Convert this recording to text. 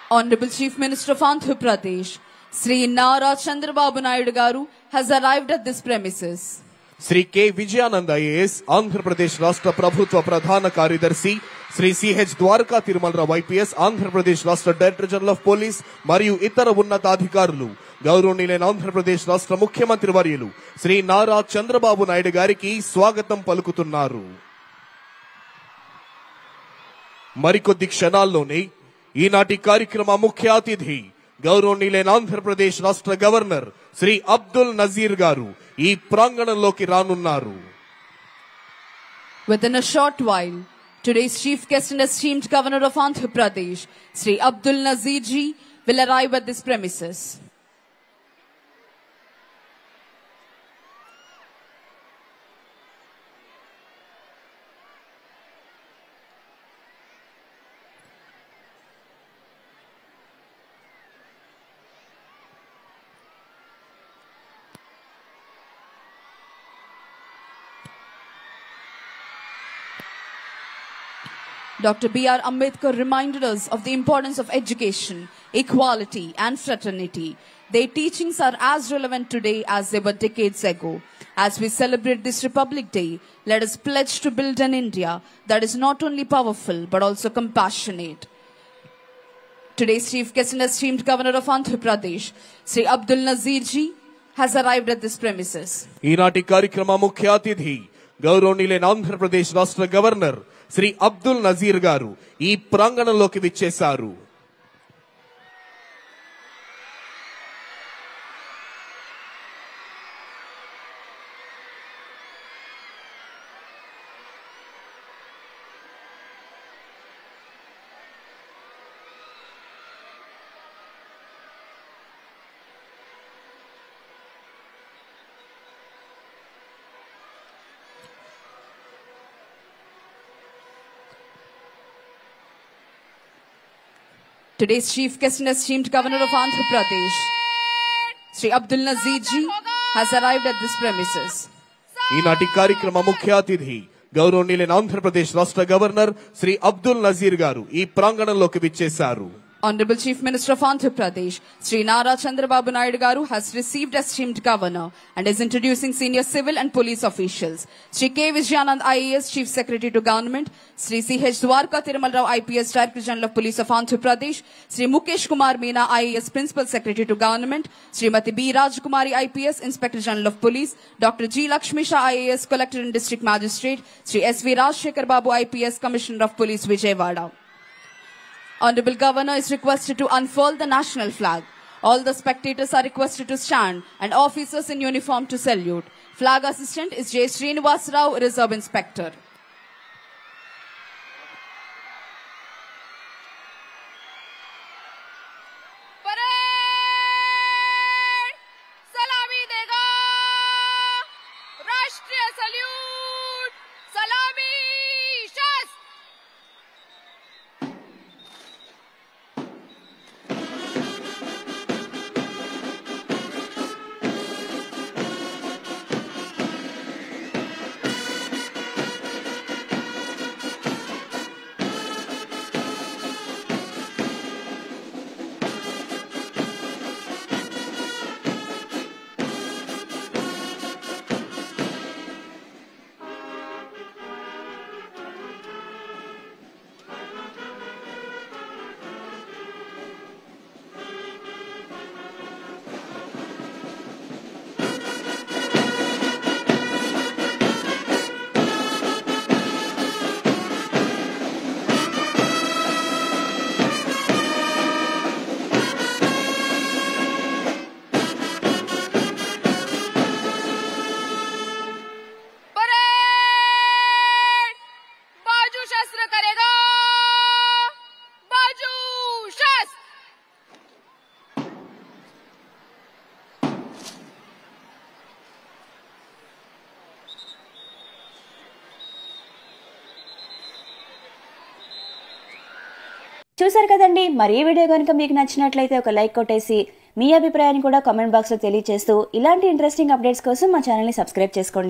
Honorable Chief Minister of Andhra Pradesh, Sri Nara Chandrababu Naidu Garu has arrived at this premises. Sri K. Vijayanand IAS, Andhra Pradesh Rashtra Prabhutva Pradhana Karyadarshi, Sri C.H. Dwarka Tirumalrao IPS, Andhra Pradesh Rashtra Director General of Police, Mariu Itara Unnatadhikarulu, గౌరవనీయులైన ఆంధ్రప్రదేశ్ రాష్ట్ర ముఖ్యమంత్రి వర్యులు శ్రీ నారా చంద్రబాబు నాయుడు గారికి స్వాగతం పలుకుతున్నారు. మరికొద్ది క్షణాల్లోనే ఈనాటి కార్యక్రమ ముఖ్య అతిథి గౌరవనీయులైన ఆంధ్రప్రదేశ్ రాష్ట్ర గవర్నర్ శ్రీ అబ్దుల్ నజీర్ గారు ఈ ప్రాంగణంలోకి రానున్నారు. Within a short while, today's chief guest and esteemed governor of Andhra Pradesh, Sri Abdul Nazir ji, will arrive at this premises. Dr. B.R. Ambedkar reminded us of the importance of education, equality and fraternity. Their teachings are as relevant today as they were decades ago. As we celebrate this Republic Day, let us pledge to build an India that is not only powerful but also compassionate. Today's chief guest and esteemed governor of Andhra Pradesh, Sri Abdul Nazir ji, has arrived at this premises. ఈనాటి కార్యక్రమ ముఖ్య అతిథి గౌరవనీయులైన ఆంధ్రప్రదేశ్ రాష్ట్ర governor Shri Abdul Nazir గారు ఈ ప్రాంగణంలోకి విచ్చేశారు. Today's chief guest and esteemed governor of Andhra Pradesh, Sri Abdul Nazir ji, has arrived at this premises. ఈనాటి కార్యక్రమ ముఖ్య అతిథి గౌరవనీయులైన ఆంధ్రప్రదేశ్ రాష్ట్ర గవర్నర్ శ్రీ అబ్దుల్ నజీర్ గారు ఈ ప్రాంగణంలోకి విచ్చేశారు. Honorable Chief Minister of Andhra Pradesh, Sri Nara Chandrababu Naidu Garu has received esteemed governor and is introducing senior civil and police officials. Sri K. Vijayanand IAS, Chief Secretary to Government, Sri C.H. Dwarka Tirumalrao IPS, Director General of Police of Andhra Pradesh, Sri Mukesh Kumar Meena IAS, Principal Secretary to Government, Srimati B. Rajkumari IPS, Inspector General of Police, Dr. G. Lakshmisha IAS, Collector and District Magistrate, Sri S.V. Rajshekhar Babu IPS, Commissioner of Police, Vijayawada. Honorable Governor is requested to unfurl the national flag. All the spectators are requested to stand and officers in uniform to salute. Flag assistant is J. Srinivas Rao, Reserve Inspector. చూసారు కదండి. మరి ఈ video కనుక మీకు నచ్చినట్లయితే ఒక like కొట్టేసి మీ అభిప్రాయాన్ని కూడా కామెంట్ బాక్స్ లో తెలియజేస్తూ ఇలాంటి ఇంట్రెస్టింగ్ అప్డేట్స్ కోసం మా ఛానల్ ని సబ్స్క్రైబ్ చేసుకోండి.